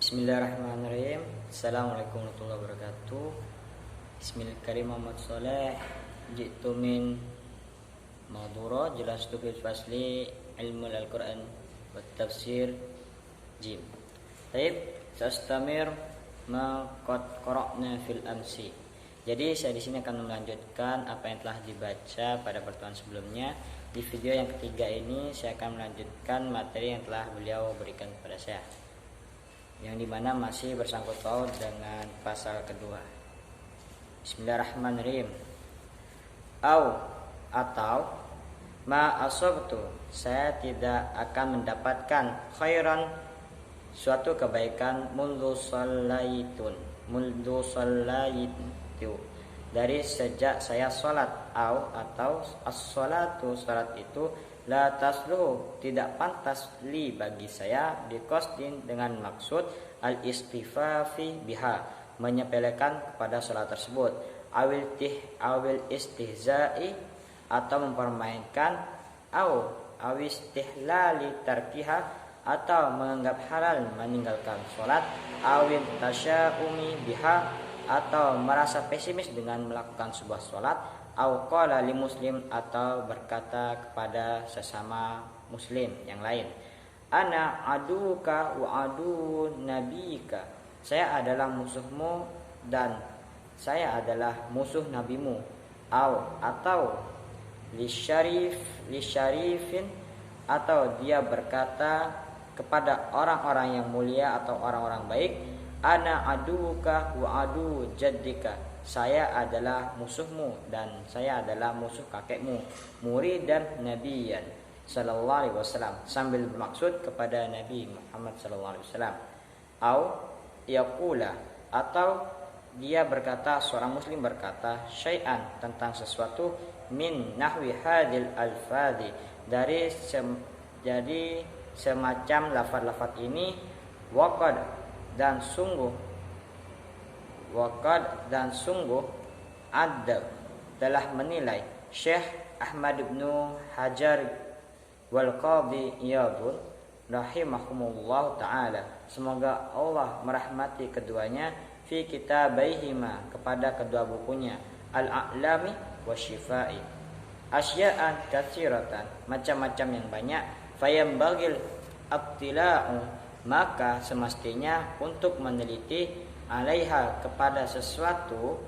Bismillahirrahmanirrahim. Assalamualaikum warahmatullahi wabarakatuh. Bismillahirrahmanirrahim. Muhammad Saleh. Jitu min Madura jelas tu fil fasli ilmu al-Quran wa tafsir jim. Taib sastamir ma qad qara'na fil amsi. Jadi saya di sini akan melanjutkan apa yang telah dibaca pada pertemuan sebelumnya. Di video yang ketiga ini saya akan melanjutkan materi yang telah beliau berikan kepada saya, yang dimana masih bersangkut paut dengan pasal kedua. Bismillahirrahmanirrahim. Atau ma asabtu, saya tidak akan mendapatkan khairan, suatu kebaikan, mundu sallaitu, dari sejak saya sholat. Atau as-sholatu, sholat itu la tasluhu, tidak pantas li bagi saya, biqasdin, dengan maksud al-istifafi biha, menyepelekan kepada sholat tersebut, awil istihza'i, atau mempermainkan, awistihlali tarkiha, atau menganggap halal meninggalkan sholat, awil tasya'umi biha, atau merasa pesimis dengan melakukan sebuah sholat, au qala li muslim, atau berkata kepada sesama muslim yang lain, ana aduka wa adu nabika, saya adalah musuhmu dan saya adalah musuh nabimu, atau lisyarifin, atau dia berkata kepada orang-orang yang mulia atau orang-orang baik, ana aduka wa adu jaddika, saya adalah musuhmu dan saya adalah musuh kakekmu, muridan nabiyan sallallahu alaihi wasallam, sambil bermaksud kepada Nabi Muhammad sallallahu alaihi wasallam. Yaqula, atau dia berkata, seorang muslim berkata, syai'an, tentang sesuatu, min nahwi hadil alfadhi, jadi semacam lafaz-lafaz ini, waqad, dan sungguh ada telah menilai Syekh Ahmad bin Hajar wal Qadhi Iyadun rahimahumullah ta'ala, semoga Allah merahmati keduanya, fi kitabaihima, kepada kedua bukunya, al-a'lami wa syifai, asya'an katsiratan, macam-macam yang banyak, fayambagil abtila'u, maka semestinya untuk meneliti, alaiha, kepada sesuatu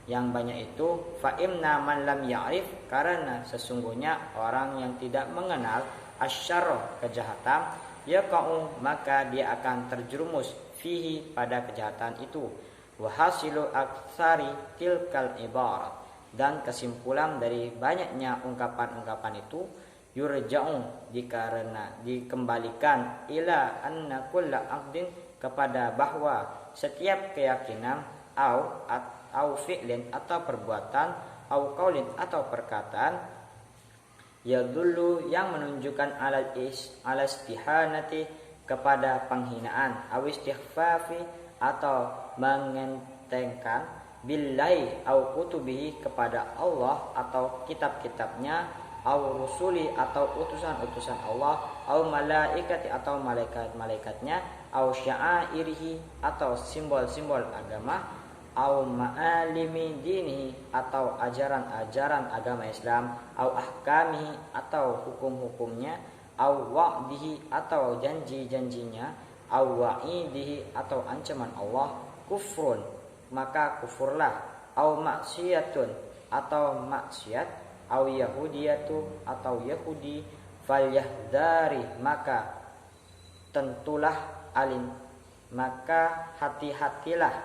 yang banyak itu, fa imna man lam ya'rif, karena sesungguhnya orang yang tidak mengenal asyarr, kejahatan, yaqa'u, maka dia akan terjerumus, fihi, pada kejahatan itu, wa hasilu aktsari tilkal ibarat, dan kesimpulan dari banyaknya ungkapan-ungkapan itu, yurja'u, dikembalikan, ila anna kulla aqdin, kepada bahwa setiap keyakinan, au fi'lin, atau perbuatan, au qaulin, atau perkataan, yadullu, yang menunjukkan ala istihanati, kepada penghinaan, au istighfafi, atau mengentengkan, billahi au kutubihi, kepada Allah atau kitab-kitabnya, au rusuli, atau utusan-utusan Allah, au malaikati, atau malaikat-malaikatnya, au sya'airihi, atau simbol-simbol agama, au ma'alimi dinihi, atau ajaran-ajaran agama Islam, au ahkamihi, atau hukum-hukumnya, au wa'dihi, atau janji-janjinya, au wa'idihi, atau ancaman Allah, kufrun, maka kufurlah, au maksiyatun, atau maksiat, au yahudiyatu, atau yahudi, falyahdari, maka tentulah maka hati-hatilah,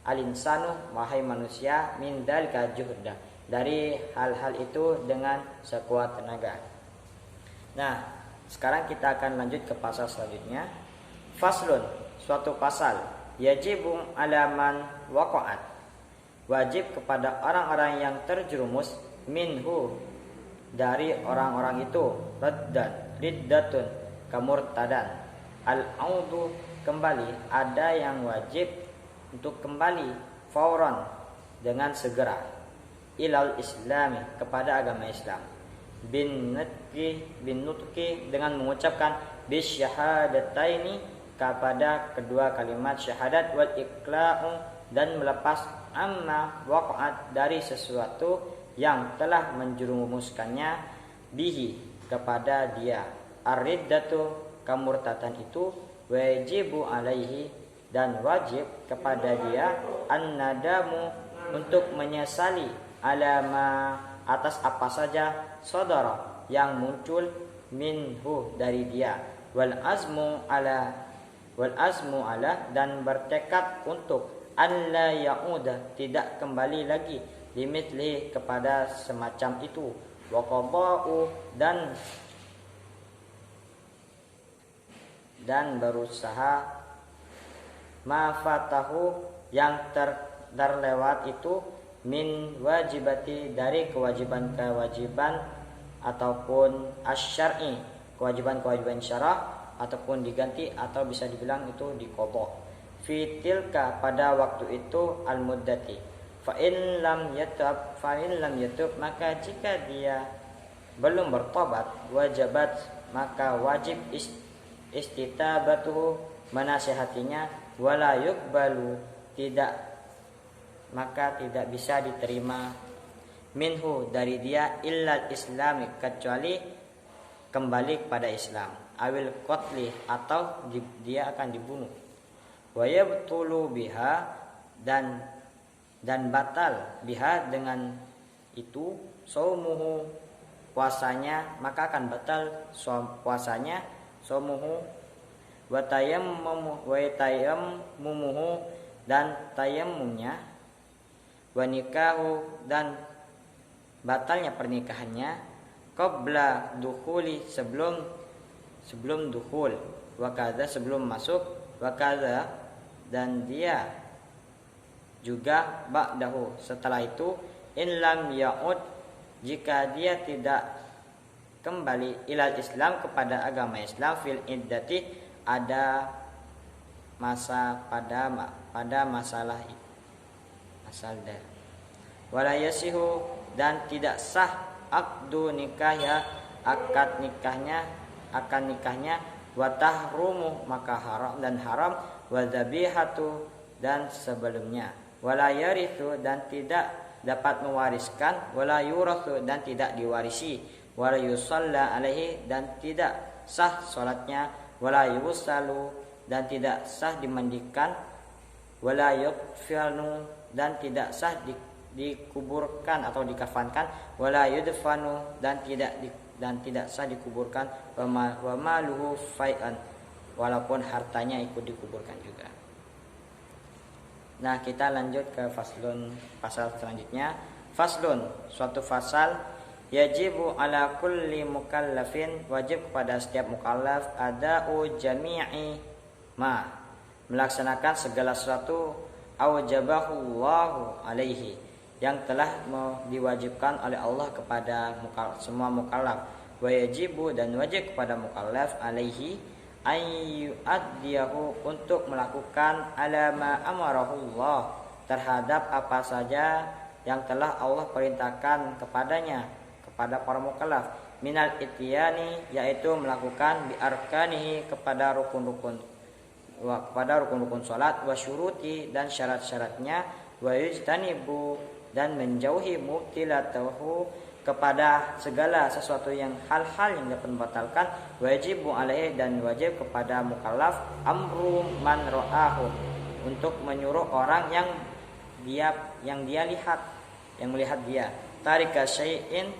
alinsanu, wahai manusia, min dalika juhda, dari hal-hal itu dengan sekuat tenaga. Nah, sekarang kita akan lanjut ke pasal selanjutnya. Faslun, suatu pasal, yajibu alaman waqa'at, wajib kepada orang-orang yang terjerumus, minhu, dari orang-orang itu, riddatun, kemurtadan, al-audu, kembali, ada yang wajib untuk kembali, fauran, dengan segera, ilal islami, kepada agama Islam, bin nutki, dengan mengucapkan bisyahadataini, kepada kedua kalimat syahadat, wal iqla'u dan melepas amma waqa'at dari sesuatu yang telah menjerumuskannya bihi kepada dia. Ar-riddatu kamurtatan itu, wajibu alaihi dan wajib kepada dia, an-nadamu untuk menyesali, alama atas apa saja, sodara yang muncul, minhu dari dia, wal azmu ala dan bertekad untuk an la ya'uda tidak kembali lagi, limithli kepada semacam itu, wa qada'u dan berusaha ma fatahu yang terlewat itu, min wajibati dari kewajiban-kewajiban ataupun asyar'i kewajiban-kewajiban syarah, ataupun diganti atau bisa dibilang itu diqadha, fi tilka pada waktu itu, al muddati, fa in lam yatub maka jika dia belum bertobat, wajabat maka wajib istitabatuhu menasihatinya, wala yuqbalu maka tidak bisa diterima, minhu dari dia, illal islami kecuali kembali kepada Islam, awil qatli atau dia akan dibunuh, wa yabtulu biha dan batal biha dengan itu, saumuhu puasanya, maka akan batal puasanya, saumuhu wa tayammumuhu dan tayammumnya, wa nikahu dan batalnya pernikahannya, qabla dukhuli sebelum dukhul, wa kadza sebelum masuk, wa kadza dan dia juga ba'dahu setelah itu, in lam ya'ud jika dia tidak kembali ilal Islam kepada agama Islam, fil iddati ada masa pada masalah dar, wala yasihu dan tidak sah akdu nikah ya akad nikahnya wa tahrumu maka haram dan haram, wa dzabihatu dan sebelumnya, wala yarithu dan tidak dapat mewariskan, wala yurathu dan tidak diwarisi, wala yusalla alaihi dan tidak sah salatnya, wala yusalu dan tidak sah dimandikan, wala yukfanu dan tidak sah dikuburkan atau dikafankan, wala yudfanu dan tidak sah dikuburkan, wa maluhu fai'an walaupun hartanya ikut dikuburkan juga. Nah, kita lanjut ke pasal selanjutnya. Faslun, suatu fasal, yajibu ala kulli mukallafin wajib kepada setiap mukallaf, ada'u jami'i ma melaksanakan segala sesuatu awjabahullahu alaihi yang telah diwajibkan oleh Allah kepada semua mukallaf, wa yajibu dan wajib kepada mukallaf alaihi ayyu'addiyahu untuk melakukan alama amarahullah terhadap apa saja yang telah Allah perintahkan kepadanya kepada para mukallaf, minal ityani yaitu melakukan bi arkanihi kepada rukun-rukun salat, wa syuruti dan syarat-syaratnya, wa yujtanibu dan menjauhi mubtilatahu kepada segala sesuatu yang hal-hal yang dapat membatalkan, wajibu alaihi dan wajib kepada mukallaf amru man ra'ahu untuk menyuruh orang yang melihat dia, tarika syai'in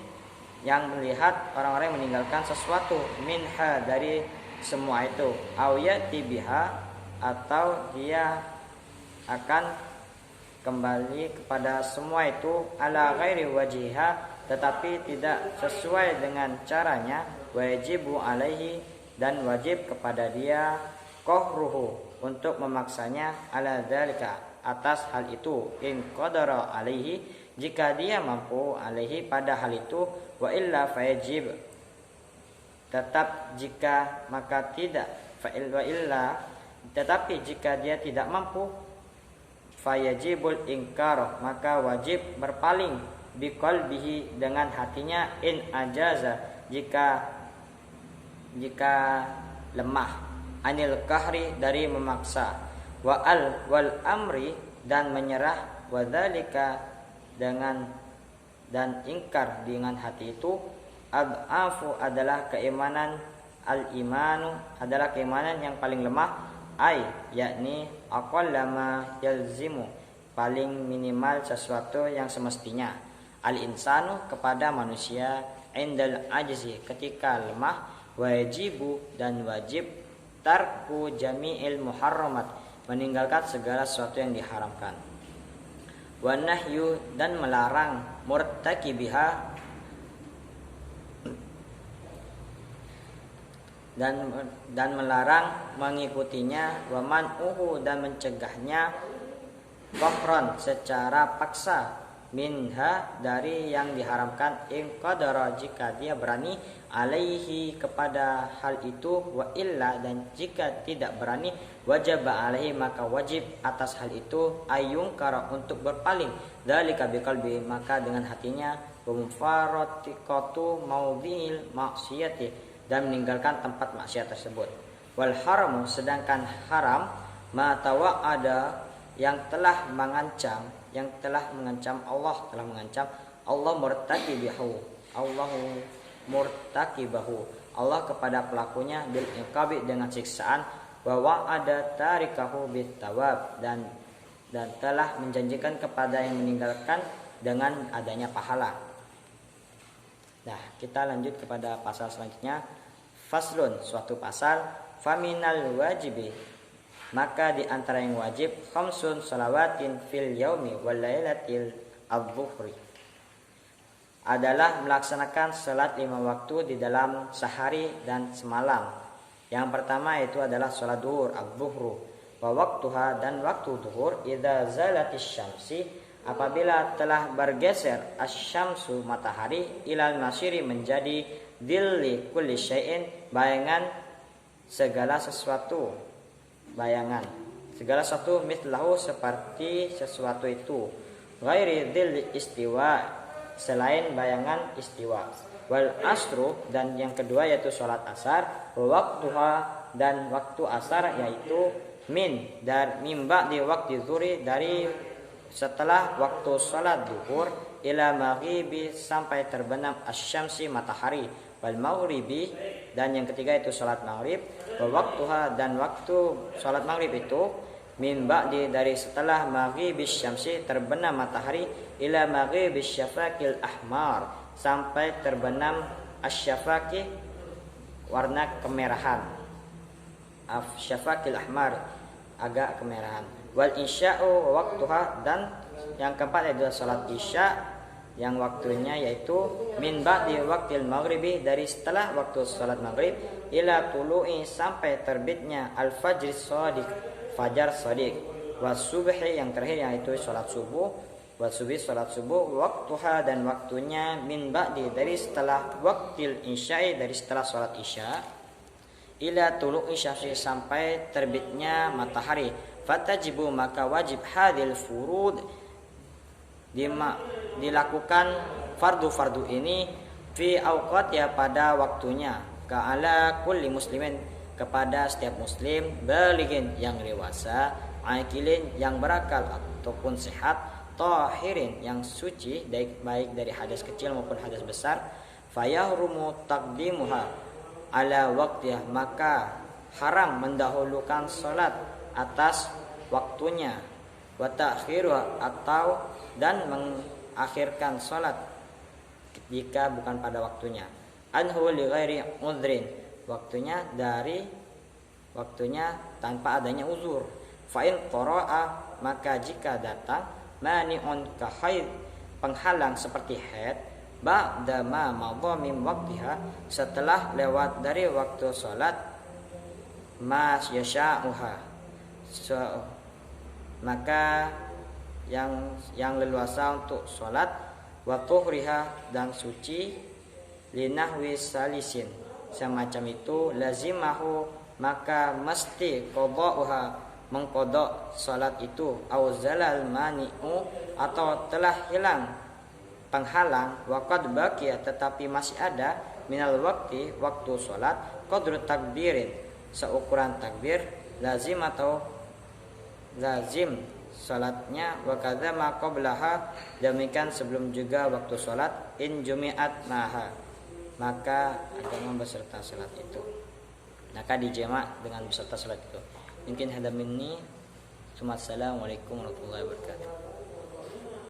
yang melihat orang-orang yang meninggalkan sesuatu, minha dari semua itu, aw yati biha atau dia akan kembali kepada semua itu, ala ghairi wajiha tetapi tidak sesuai dengan caranya, wajibu alaihi dan wajib kepada dia, qahruhu untuk memaksanya, ala dzalika atas hal itu, in qadara alaihi jika dia mampu, alaihi pada hal itu, wa illa fayajib tetap jika maka tidak, fa'il wa illa tetapi jika dia tidak mampu, fayajibul ingkar maka wajib berpaling, biqalbihi dengan hatinya, in ajaza jika lemah, anil kahri dari memaksa, wa al wal amri dan menyerah, wa dzalika dengan dan ingkar dengan hati itu, ad'afu adalah keimanan, al imanu adalah keimanan yang paling lemah, ai yakni aqallama yalzimu paling minimal sesuatu yang semestinya, al insanu kepada manusia, indal ajzi ketika lemah, wajibu dan wajib, tarku jami'il muharramat meninggalkan segala sesuatu yang diharamkan, wa nahyu dan melarang, murtakibiha dan melarang mengikutinya, wa man'uhu dan mencegahnya, qahran secara paksa, minha dari yang diharamkan, in qadara jika dia berani, alaihi kepada hal itu, wa illa dan jika tidak berani, wajib alaihi maka wajib atas hal itu, ayungkara untuk berpaling, dzalika biqalbi maka dengan hatinya, wa mufaratiqatu maudhi'il maksiyati dan meninggalkan tempat maksiat tersebut, wal haramu sedangkan haram, ma tawa'ada yang telah mengancam Allah murtakibahu Allah kepada pelakunya, bil iqabi dengan siksaan, wa wa'ada tarikahu bit tawab dan telah menjanjikan kepada yang meninggalkan dengan adanya pahala. Nah, kita lanjut kepada pasal selanjutnya. Faslun, suatu pasal, faminal wajibi maka di antara yang wajib, khamsun salawatin fil yaumi wal lailatil adzuhri adalah melaksanakan salat 5 waktu di dalam sehari dan semalam. Yang pertama itu adalah salat zuhur, adzuhru, wa waqtuha dan waktu zuhur, idza zalatis syamsi apabila telah bergeser asyamsu matahari, ilal masyiri menjadi dilli kulli syai'in bayangan segala sesuatu, mislahu seperti sesuatu itu, ghairi dzil istiwa selain bayangan istiwa, wal asru dan yang kedua yaitu salat asar, waktuha dan waktu asar yaitu mimba di waktu zuhri dari setelah waktu salat zuhur, ila maghribi sampai terbenam asyamsi matahari, wal maghribi dan yang ketiga itu salat maghrib, wa waktuha dan waktu salat maghrib itu mimba dari setelah maghribis syamsi terbenam matahari, ila maghribis syafaqil ahmar sampai terbenam asyafaqi warna kemerahan, syafaqil ahmar agak kemerahan, wal isya'u waktuha dan yang keempat adalah salat isya yang waktunya yaitu min ba'di waqtil maghribi dari setelah waktu salat maghrib, ila tulu'i sampai terbitnya al fajr shadiq fajar shadiq, wasubhi yang terakhir yaitu salat subuh, wasubhi salat subuh, waktuha dan waktunya min ba'di dari setelah waqtil isya'i dari setelah salat isya, ila tulu'i syamsi sampai terbitnya matahari, fatajibu maka wajib hadil furud dilakukan fardu-fardu ini fi awqat ya pada waktunya, ka'ala kulli muslimin kepada setiap muslim, balighin yang dewasa, aqilin yang berakal ataupun sehat, tahirin yang suci baik dari hadas kecil maupun hadas besar, fayahrumu taqdimuha ala waqtiha maka haram mendahulukan salat atas waktunya, wa ta'khiruha atau dan mengakhirkan salat jika bukan pada waktunya, anhu li ghairi udhrin waktunya tanpa adanya uzur, fa in qara'a maka jika datang mani'un ka haid penghalang seperti haid, ba'da ma madha min waqtiha setelah lewat dari waktu salat, mas yasha'uha maka yang leluasa untuk sholat, wa tuhriha dan suci, linahwi salisin semacam itu, lazimahu maka mesti qada'uha mengqada' sholat itu, au zalal mani'u atau telah hilang penghalang, wa qad baqiya tetapi masih ada minal waktu sholat, qadru takbirin seukuran takbir lazim atau lazim salatnya, wa kadza ma qablaha, demikian sebelum juga waktu salat, in jumi'at maha, maka agama beserta salat itu, maka dijamak dengan beserta salat itu. Mungkin hada minni. Assalamualaikum warahmatullahi wabarakatuh.